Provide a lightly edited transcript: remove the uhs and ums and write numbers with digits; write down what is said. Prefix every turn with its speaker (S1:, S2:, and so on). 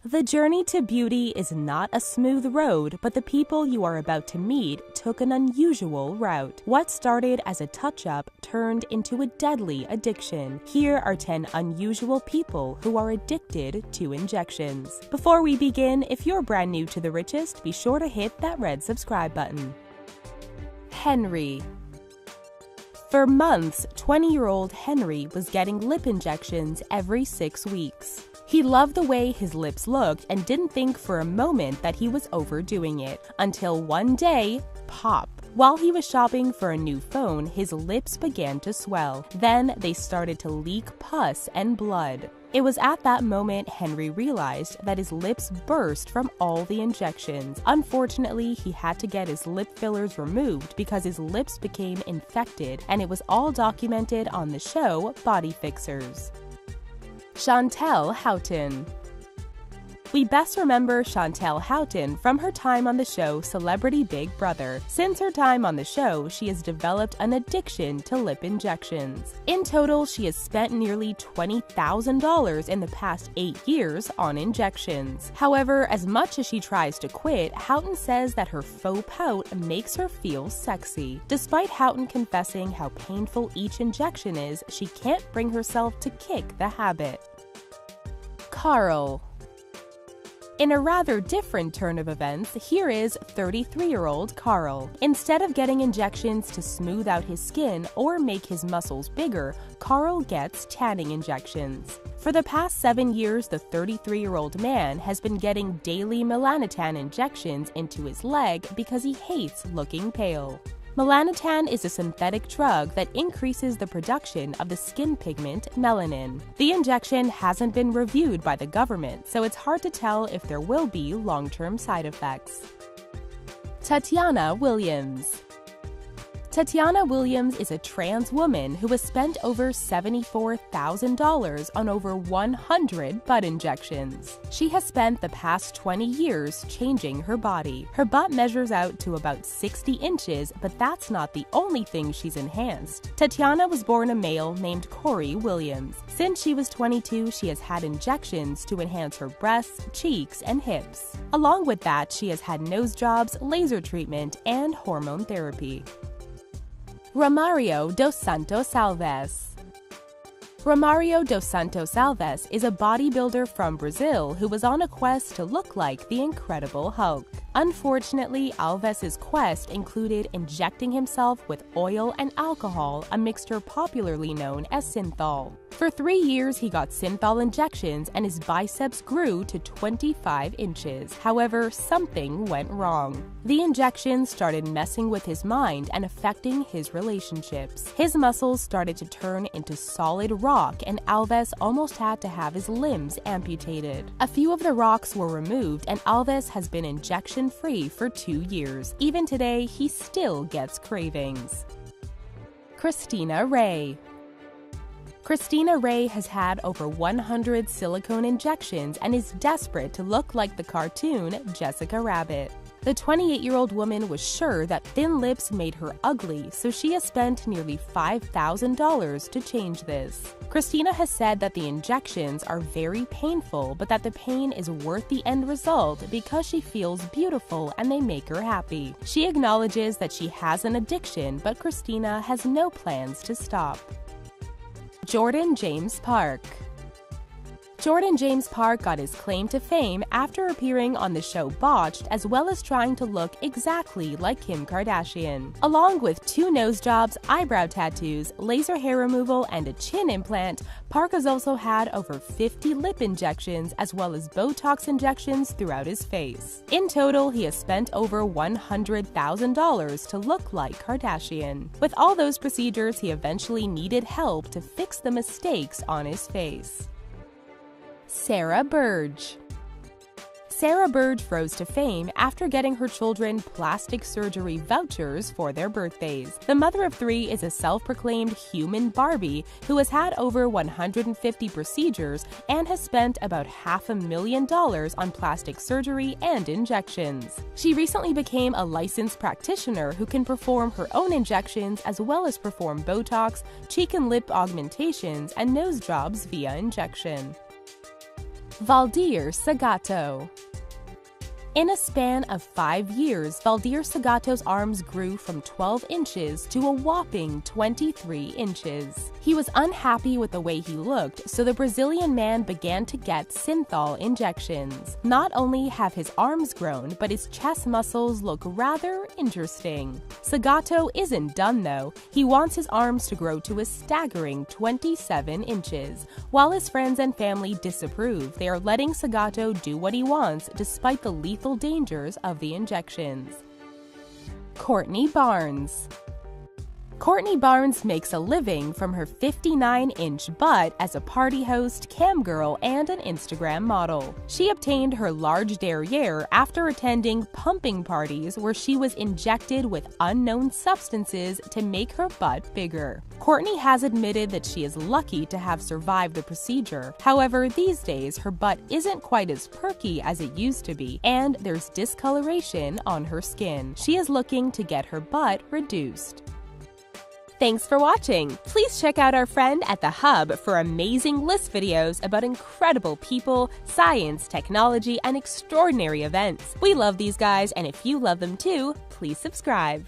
S1: The journey to beauty is not a smooth road, but the people you are about to meet took an unusual route. What started as a touch-up turned into a deadly addiction. Here are 10 unusual people who are addicted to injections. Before we begin, if you're brand new to The Richest, be sure to hit that red subscribe button. Henry. For months, 20-year-old Henry was getting lip injections every 6 weeks. He loved the way his lips looked and didn't think for a moment that he was overdoing it, until one day, pop. While he was shopping for a new phone, his lips began to swell. Then they started to leak pus and blood. It was at that moment Henry realized that his lips burst from all the injections. Unfortunately, he had to get his lip fillers removed because his lips became infected, and it was all documented on the show Body Fixers. Chantal Houghton. We best remember Chantal Houghton from her time on the show Celebrity Big Brother. Since her time on the show, she has developed an addiction to lip injections. In total, she has spent nearly $20,000 in the past 8 years on injections. However, as much as she tries to quit, Houghton says that her faux pout makes her feel sexy. Despite Houghton confessing how painful each injection is, she can't bring herself to kick the habit. Carl. In a rather different turn of events, here is 33-year-old Carl. Instead of getting injections to smooth out his skin or make his muscles bigger, Carl gets tanning injections. For the past 7 years, the 33-year-old man has been getting daily melanotan injections into his leg because he hates looking pale. Melanotan is a synthetic drug that increases the production of the skin pigment melanin. The injection hasn't been reviewed by the government, so it's hard to tell if there will be long-term side effects. Tatiana Williams. Tatiana Williams is a trans woman who has spent over $74,000 on over 100 butt injections. She has spent the past 20 years changing her body. Her butt measures out to about 60 inches, but that's not the only thing she's enhanced. Tatiana was born a male named Corey Williams. Since she was 22, she has had injections to enhance her breasts, cheeks, and hips. Along with that, she has had nose jobs, laser treatment, and hormone therapy. Romario dos Santos Alves. Romario dos Santos Alves is a bodybuilder from Brazil who was on a quest to look like the Incredible Hulk. Unfortunately, Alves' quest included injecting himself with oil and alcohol, a mixture popularly known as synthol. For 3 years, he got synthol injections and his biceps grew to 25 inches. However, something went wrong. The injections started messing with his mind and affecting his relationships. His muscles started to turn into solid rock, and Alves almost had to have his limbs amputated. A few of the rocks were removed, and Alves has been injection-free for 2 years. Even today, he still gets cravings. Christina Ray. Christina Ray has had over 100 silicone injections and is desperate to look like the cartoon Jessica Rabbit. The 28-year-old woman was sure that thin lips made her ugly, so she has spent nearly $5,000 to change this. Christina has said that the injections are very painful, but that the pain is worth the end result because she feels beautiful and they make her happy. She acknowledges that she has an addiction, but Christina has no plans to stop. Jordan James Park. Jordan James Park got his claim to fame after appearing on the show Botched, as well as trying to look exactly like Kim Kardashian. Along with 2 nose jobs, eyebrow tattoos, laser hair removal, and a chin implant, Park has also had over 50 lip injections as well as Botox injections throughout his face. In total, he has spent over $100,000 to look like Kardashian. With all those procedures, he eventually needed help to fix the mistakes on his face. Sarah Burge. Sarah Burge rose to fame after getting her children plastic surgery vouchers for their birthdays. The mother of 3 is a self-proclaimed human Barbie who has had over 150 procedures and has spent about $500,000 on plastic surgery and injections. She recently became a licensed practitioner who can perform her own injections as well as perform Botox, cheek and lip augmentations, and nose jobs via injection. Valdir Segato. In a span of 5 years, Valdir Segato's arms grew from 12 inches to a whopping 23 inches. He was unhappy with the way he looked, so the Brazilian man began to get synthol injections. Not only have his arms grown, but his chest muscles look rather interesting. Segato isn't done though. He wants his arms to grow to a staggering 27 inches. While his friends and family disapprove, they are letting Segato do what he wants despite the lethal dangers of the injections. Courtney Barnes. Courtney Barnes makes a living from her 59-inch butt as a party host, cam girl, and an Instagram model. She obtained her large derriere after attending pumping parties where she was injected with unknown substances to make her butt bigger. Courtney has admitted that she is lucky to have survived the procedure. However, these days her butt isn't quite as perky as it used to be, and there's discoloration on her skin. She is looking to get her butt reduced. Thanks for watching! Please check out our friend at The Hub for amazing list videos about incredible people, science, technology, and extraordinary events. We love these guys, and if you love them too, please subscribe.